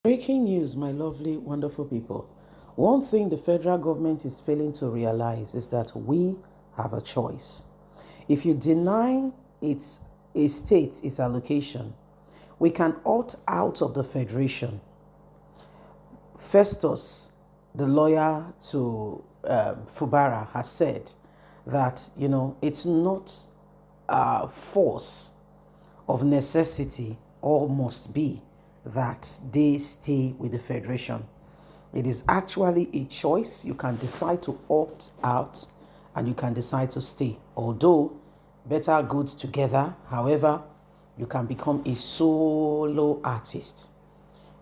Breaking news, my lovely, wonderful people. One thing the federal government is failing to realize is that we have a choice. If you deny a state its allocation, we can opt out of the federation. Festus, the lawyer to Fubara, has said that it's not force of necessity or must be that they stay with the federation. It is actually a choice. You can decide to opt out and you can decide to stay. Although better goods together, however, you can become a solo artist.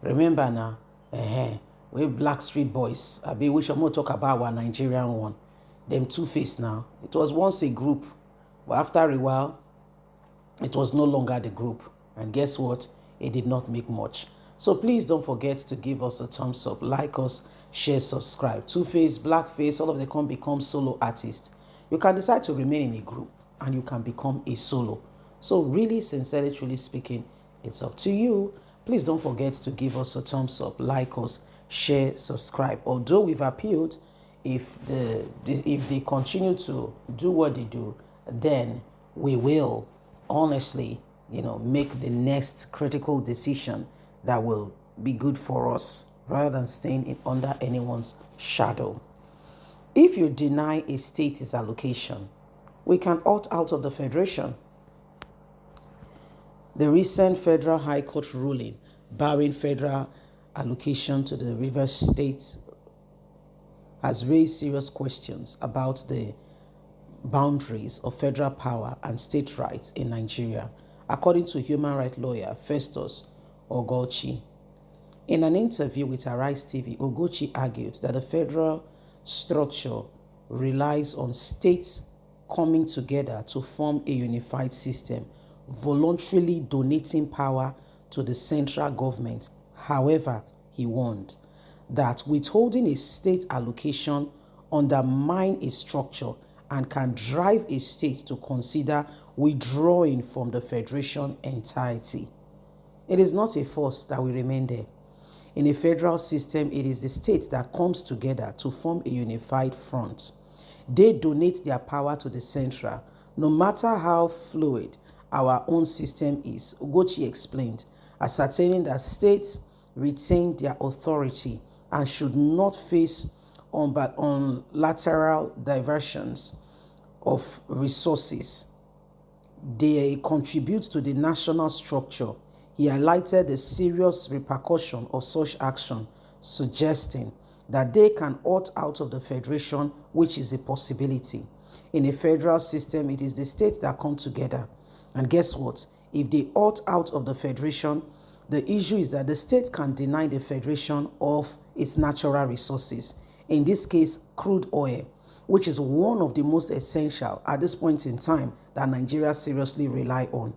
Remember now, we Black Street Boys. We should more talk about our Nigerian one. Them Two-Face now. It was once a group, but after a while, it was no longer the group. And guess what? It did not make much. So please don't forget to give us a thumbs up, like us, share, subscribe. Two-Face, Blackface, all of them can become solo artists. You can decide to remain in a group and you can become a solo. So really, sincerely, truly speaking, it's up to you. Please don't forget to give us a thumbs up, like us, share, subscribe. Although we've appealed, if they continue to do what they do, then we will honestly, make the next critical decision that will be good for us rather than staying under anyone's shadow. If you deny a state its allocation, we can opt out of the federation. The recent Federal High Court ruling barring federal allocation to the Rivers State has raised serious questions about the boundaries of federal power and state rights in Nigeria, according to human rights lawyer Festus Ogochi. In an interview with Arise TV, Ogochi argued that the federal structure relies on states coming together to form a unified system, voluntarily donating power to the central government. However, he warned that withholding a state allocation undermines a structure and can drive a state to consider withdrawing from the federation entirety. It is not a force that will remain there. In a federal system, it is the state that comes together to form a unified front. They donate their power to the central. No matter how fluid our own system is, Ugochi explained, ascertaining that states retain their authority and should not face on lateral diversions of resources. They contribute to the national structure. He highlighted the serious repercussion of such action, suggesting that they can opt out of the federation, which is a possibility. In a federal system, it is the states that come together. And guess what? If they opt out of the federation, the issue is that the state can deny the federation of its natural resources. In this case, crude oil, which is one of the most essential at this point in time that Nigeria seriously rely on.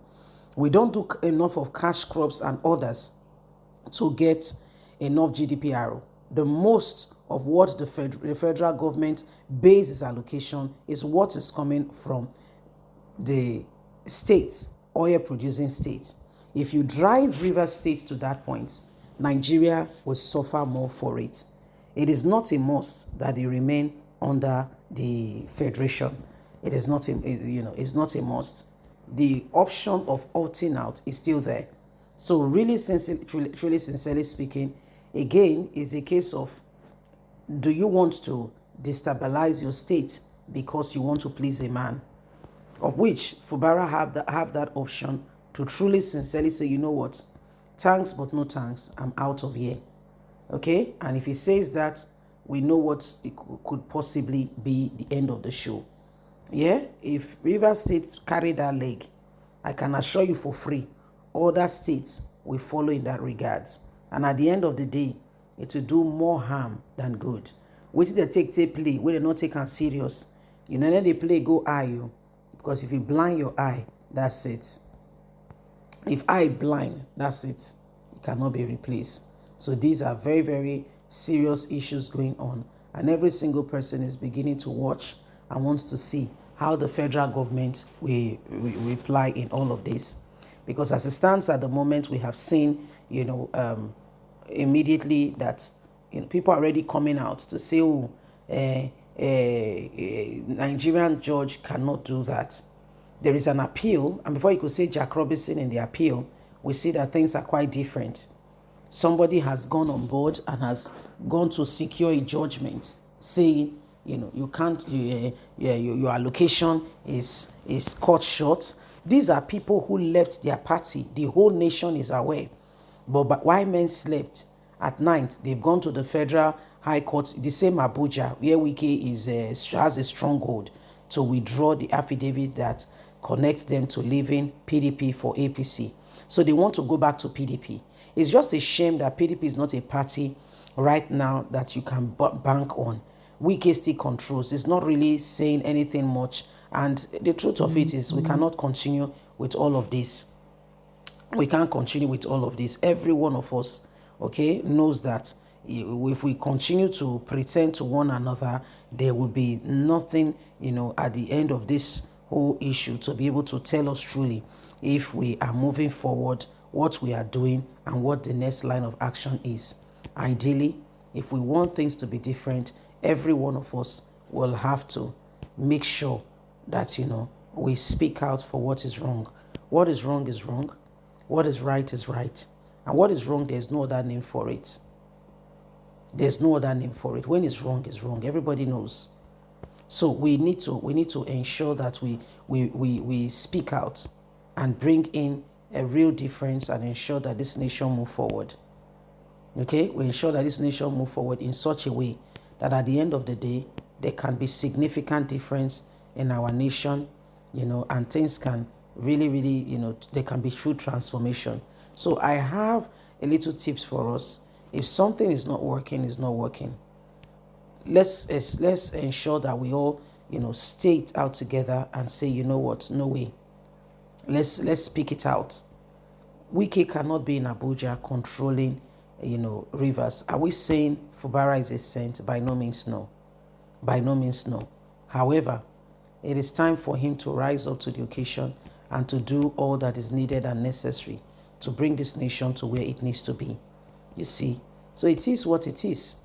We don't do enough of cash crops and others to get enough GDPR. The most of what the federal government bases allocation is what is coming from the states, oil producing states. If you drive river states to that point, Nigeria will suffer more for it. It is not a must that they remain under the federation. It is not it's not a must. The option of opting out is still there. So really, truly sincerely speaking, again, is a case of, do you want to destabilize your state because you want to please a man? Of which Fubara have that option to truly sincerely say, you know what, thanks but no thanks, I'm out of here. Okay? And if he says that, we know what it could possibly be the end of the show. Yeah? If River State carry that leg, I can assure you for free, other states will follow in that regards. And at the end of the day, it will do more harm than good. Which they take play, where they not take am serious. You know, then they play go eye you. Because if you blind your eye, that's it. If eye blind, that's it. It cannot be replaced. So these are very, very serious issues going on. And every single person is beginning to watch and wants to see how the federal government will reply in all of this. Because as it stands at the moment, we have seen, immediately that people are already coming out to say, oh, Nigerian judge cannot do that. There is an appeal, and before you could say Jack Robinson in the appeal, we see that things are quite different. Somebody has gone on board and has gone to secure a judgment saying, you can't, your allocation is cut short. These are people who left their party. The whole nation is aware. But while men slept at night, they've gone to the Federal High Court, the same Abuja, where Wike has a stronghold, to withdraw the affidavit that connects them to leaving PDP for APC. So they want to go back to PDP. It's just a shame that PDP is not a party right now that you can bank on. Wike still controls. It's not really saying anything much. And the truth of it is we cannot continue with all of this. We can't continue with all of this. Every one of us, okay, knows that if we continue to pretend to one another, there will be nothing, at the end of this whole issue to be able to tell us truly if we are moving forward, what we are doing, and what the next line of action is. Ideally, if we want things to be different, every one of us will have to make sure that, we speak out for what is wrong. What is wrong is wrong. What is right is right. And what is wrong, there's no other name for it. There's no other name for it. When it's wrong, it's wrong. Everybody knows. So we need to ensure that we speak out and bring in a real difference and ensure that this nation move forward. Okay? We ensure that this nation move forward in such a way that at the end of the day, there can be significant difference in our nation, and things can really, there can be true transformation. So I have a little tips for us. If something is not working, it's not working. Let's ensure that we all, stay it out together and say, you know what, no way. Let's speak it out. Wike cannot be in Abuja controlling, rivers. Are we saying Fubara is a saint? By no means, no. By no means, no. However, it is time for him to rise up to the occasion and to do all that is needed and necessary to bring this nation to where it needs to be. You see? So it is what it is.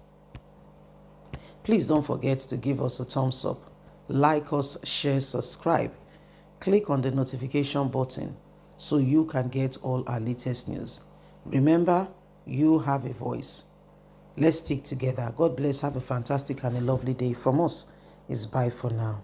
Please don't forget to give us a thumbs up, like us, share, subscribe. Click on the notification button so you can get all our latest news. Remember, you have a voice. Let's stick together. God bless. Have a fantastic and a lovely day. From us, it's bye for now.